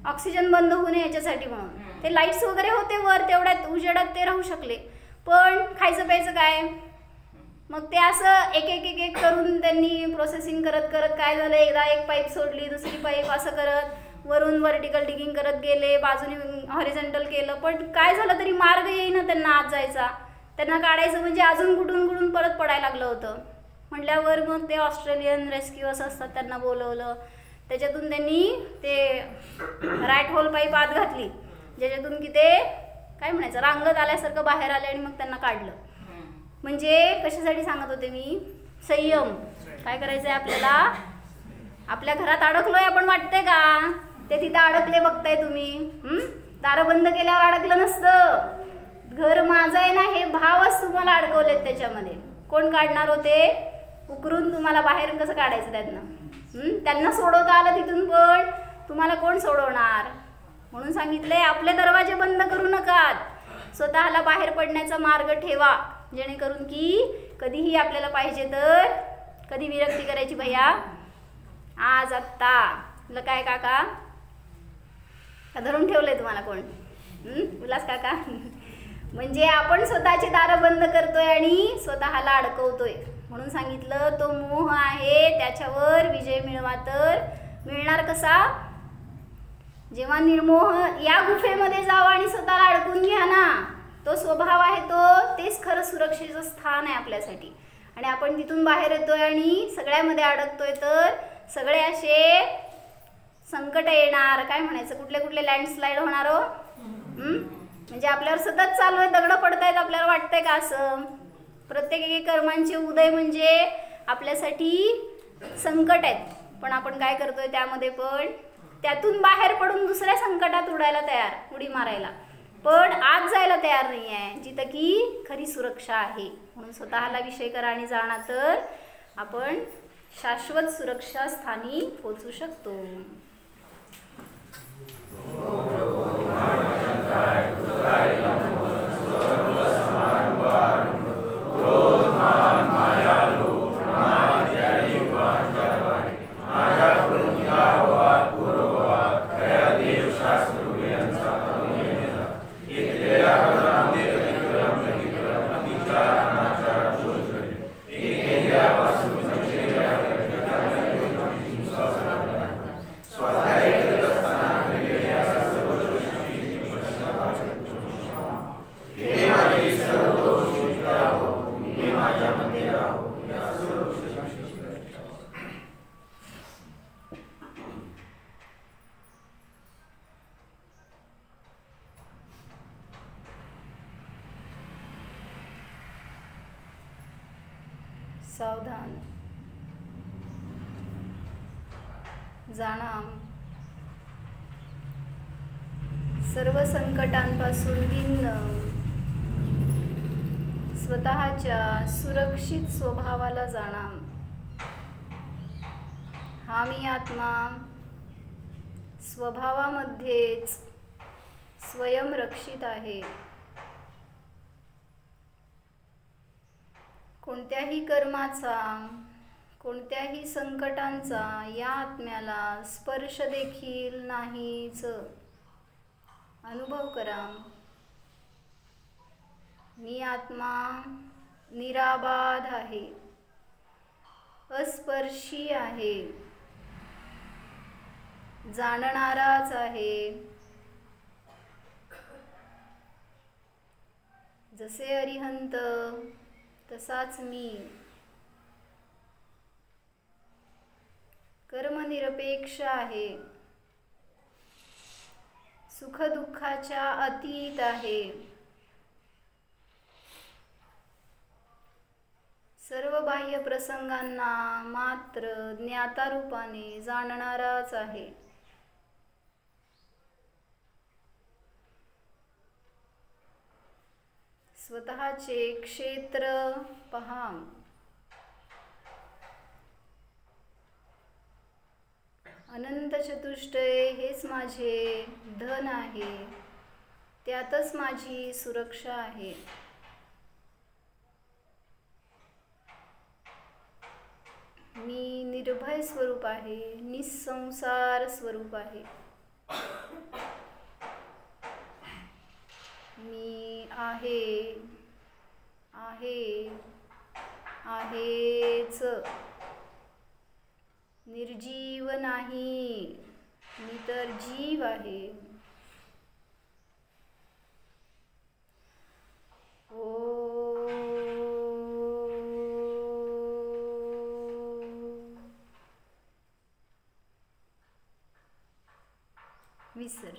ऑक्सिजन बंद होऊ नये याच्यासाठी म्हणून. ते लाईट्स वगैरे होते वर, तेवढ्यात उजेडात ते राहू शकले. पण खायचं प्यायचं काय? मग ते असं एक करून त्यांनी प्रोसेसिंग करत काय झालं, एकदा एक पाईप सोडली, दुसरी पाईप, असं करत वरून व्हर्टिकल डिगिंग करत गेले, बाजूने हॉरिझॉन्टल केलं. पण काय झालं तरी मार्ग येईना त्यांना आत जायचा. त्यांना काढायचं म्हणजे अजून कुठून परत पडायला लागलं होतं. म्हटल्यावर मग ते ऑस्ट्रेलियन रेस्क्यूअर्स असतात, त्यांना बोलवलं. त्याच्यातून त्यांनी ते रॅट होल पाईप आत घातली, ज्याच्यातून की ते काय म्हणायचं, रांगत आल्यासारखं बाहेर आले आणि मग त्यांना काढलं. म्हणजे कशासाठी सांगत होते मी? संयम. काय करायचं आहे आपल्याला? आपल्या घरात अडकलोय आपण, वाटतंय का ते तिथं अडकले? बघताय तुम्ही, दारं बंद केल्यावर अडकलं नसतं. घर माझं आहे ना, हे भावच तुम्हाला अडकवलेत त्याच्यामध्ये. कोण काढणार होते? उकरून तुम्हाला बाहेर कसं काढायचं त्यातनं? त्यांना सोडवता आलं तिथून, पण तुम्हाला कोण सोडवणार? म्हणून सांगितलंय, आपले दरवाजे बंद करू नका, स्वतःला बाहेर पडण्याचा मार्ग ठेवा, जेणेकरून की कधीही आपल्याला पाहिजे तर, कधी विरक्ती करायची भैया? आज आत्ता. तुला काय काका धरून ठेवलंय तुम्हाला कोण? उल्हास काका. म्हणजे आपण स्वतःची दारं बंद करतोय आणि स्वतःला अडकवतोय. म्हणून सांगितलं, तो मोह आहे, त्याच्यावर विजय मिळवा. तर मिळणार कसा? जेव्हा निर्मोह या गुफेमध्ये जावं आणि स्वतःला अडकून घ्या ना. तो स्वभाव आहे तो, तेच खरं सुरक्षेचं स्थान आहे आपल्यासाठी. आणि आपण तिथून बाहेर येतोय आणि सगळ्यामध्ये अडकतोय, तर सगळे असे संकट येणार. काय म्हणायचं, कुठले लँडस्लाईड होणार हो? म्हणजे आपल्यावर सतत चालू आहे, दगडं पडतायत, आपल्याला वाटतंय का असं? प्रत्येक कर्मांचे उदय म्हणजे आपल्यासाठी संकट आहेत. पण आपण काय करतोय त्यामध्ये? पण त्यातून बाहेर पडून दुसऱ्या संकटात उडायला तयार, उडी मारायला, पण आत जायला तयार नाही आहे, जिथं की खरी सुरक्षा आहे. म्हणून स्वतःला विषय करा आणि जाणा, तर आपण शाश्वत सुरक्षा स्थानी पोहोचू शकतो. सावधान जाणाम सर्व संकटांपासून भिन्न स्वतःच्या सुरक्षित स्वभावाला जाणाम हा मी आत्मा स्वभावामध्येच स्वयंरक्षित आहे. कोणत्याही कर्माचा कोणत्याही संकटांचा या आत्म्याला स्पर्श देखील नाहीच. अनुभव करा. मी आत्मा निराबाध आहे, अस्पर्शी आहे, जाणणाराच आहे. जसे अरिहंत तसाच मी. कर्मनिरपेक्ष आहे, सुखदुःखाच्या अतीत आहे. सर्व बाह्य प्रसंगांना मात्र ज्ञाता रूपाने जाणणाराच आहे. स्वतःचे क्षेत्र पहा. अनंत चतुष्टय हेच माझे धन आहे, त्यातच माझी सुरक्षा आहे. मी निर्भय स्वरूप आहे, निस्संसार स्वरूप आहे. मी आहे, आहे, आहेच. निर्जीव नाही, मी तर जीव आहे. विसर.